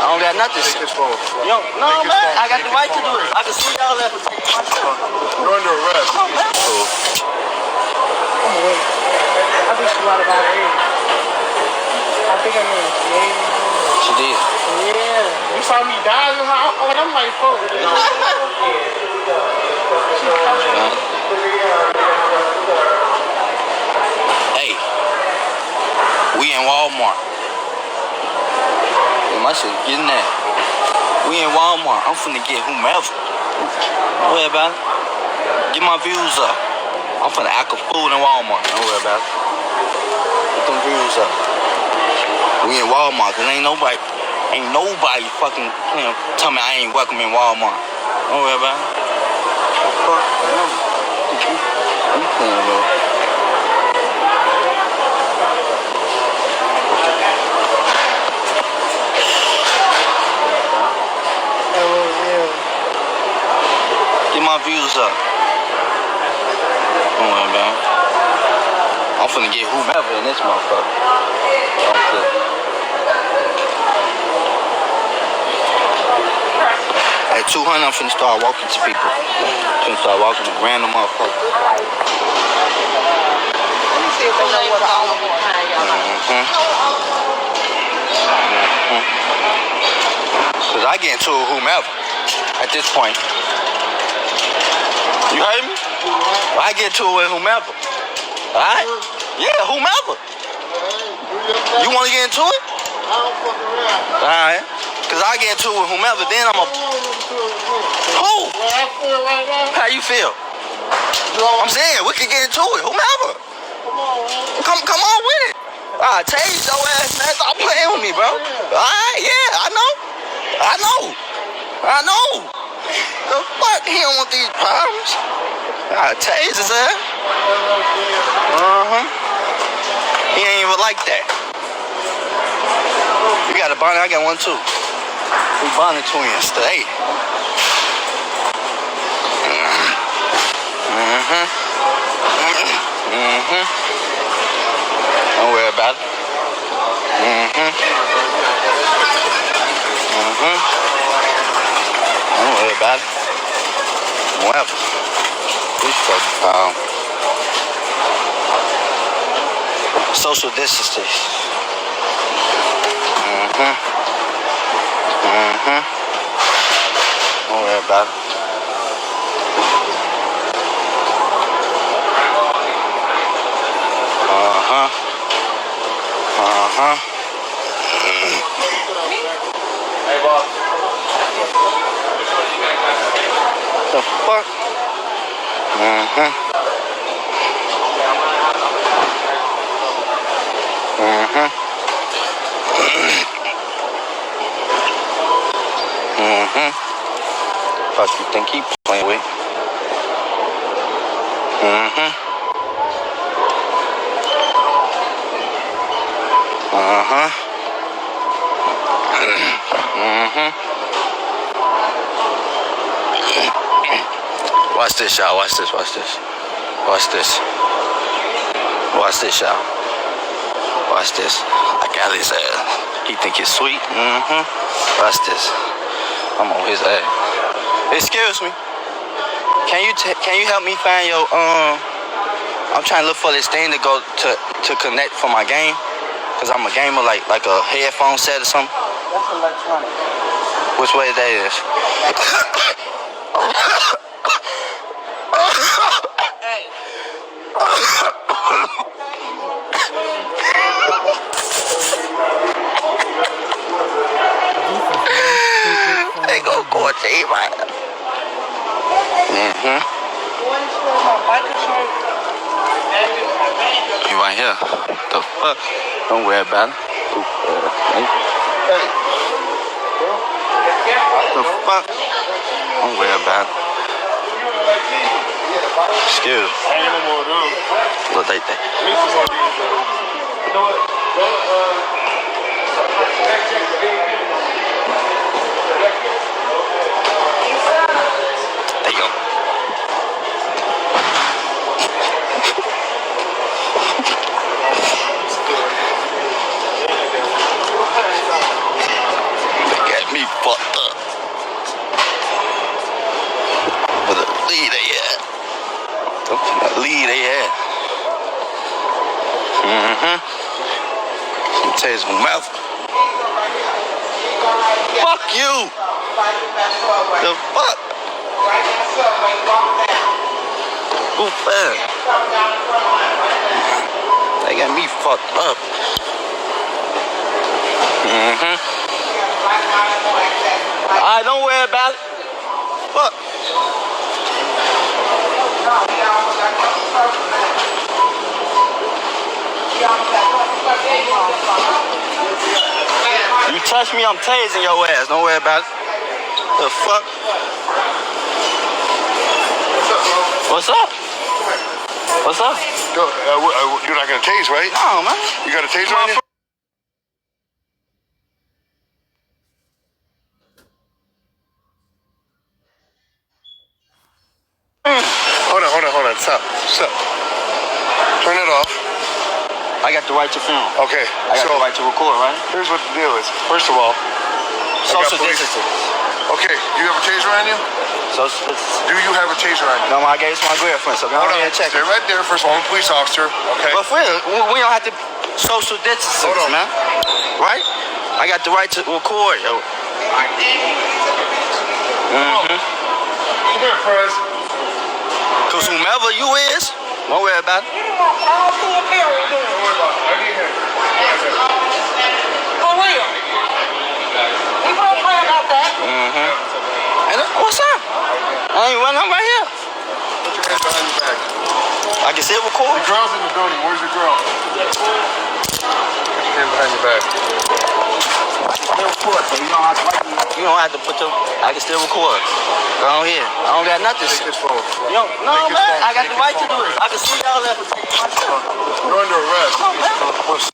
I don't got nothing. Take his phone. Yo, no, man. I got the right to do it. I can sue y'all there for taking my stuff. You're under arrest. Come on, man. Cool. I'm awake. I think she lied about it. I think I made a mistake. She did. Yeah. You saw me die in her. Oh, I'm like, fuck. Hey, we in Walmart. My shit getting that. We in Walmart. I'm finna get whomever. Don't worry about it. Get my views up. I'm finna act a fool in Walmart. Don't worry about it. Get them views up. We in Walmart, cause ain't nobody fucking, you know, tell me I ain't welcome in Walmart. Don't worry about it. Fuck, I'm playing, bro. Get my views up. Don't worry about it. I'm finna get whomever in this motherfucker. At 200, I'm finna start walking to people. Finna start walking to random motherfuckers. Let me see if they know what all of them. Cause I get into it whomever at this point. You heard me? I get into it with whomever. Alright? Yeah, whomever. You wanna get into it? I don't fuck around. Alright. Cause I get into it with whomever, then I'm a. Who? What I feel right now? How you feel? I'm saying we can get into it, whomever. Come on with it. Alright, tase your ass, man. Stop playing with me, bro. Alright, yeah, I know. The fuck? He don't want these problems. Tase his ass. He ain't even like that. You got a bonnet? I got one too. We bonnet twins today. Don't worry about it. Don't worry about it. Whatever. This fucking social distancing. Don't worry about it. Hey, boss. The fuck? Fuck you think he playing with? Watch this, y'all. Watch this, y'all. Watch this. I got his ass. He think it's sweet. Watch this. I'm on his ass. Excuse me. Can you help me find your I'm trying to look for this thing to go to connect for my game. Cause I'm a gamer, like a headphone set or something. That's electronic. Which way that is? Hey. They go to T right. You right here. The fuck? Don't worry about it. The fuck? Don't worry about it. Excuse me. Look like that. There you go. Tase whomever. Fuck you. The fuck? Who fed? They got me fucked up. Alright, don't worry about it. Fuck. You touch me, I'm tasing your ass. Don't worry about it. The fuck? What's up? What's up? You're not gonna tase, right? No, man. You got a taser on you? Hold on. Stop. Turn it off. I got the right to film. Okay. I got the right to record, right? Here's what the deal is. First of all, Social distancing. okay, do you have a taser on you? Social distancing. Do you have a taser on you? No, I gave it to my girlfriend, so go Hold ahead on. and check Stay it. right there. First of all, I'm a police officer. Okay. But for real, we don't have to social distance, Hold on. man. Right? I got the right to record, yo. Come here, Prez. Cause whomever you is, don't worry about it. Don't worry about it. I need him. For real. We won't play about that. And what's up? I ain't running, I'm right here. Put your hands behind your back. I can still record. The girl's in the building. Where's your girl? Put your hands behind your back. Still record, so you don't have to put your. I can still record. Go on here. I don't got nothing. Take this phone. No, Take this man. phone. I got the right to do it. I can see y'all there for taking my stuff. You're under arrest. Come on, man. What's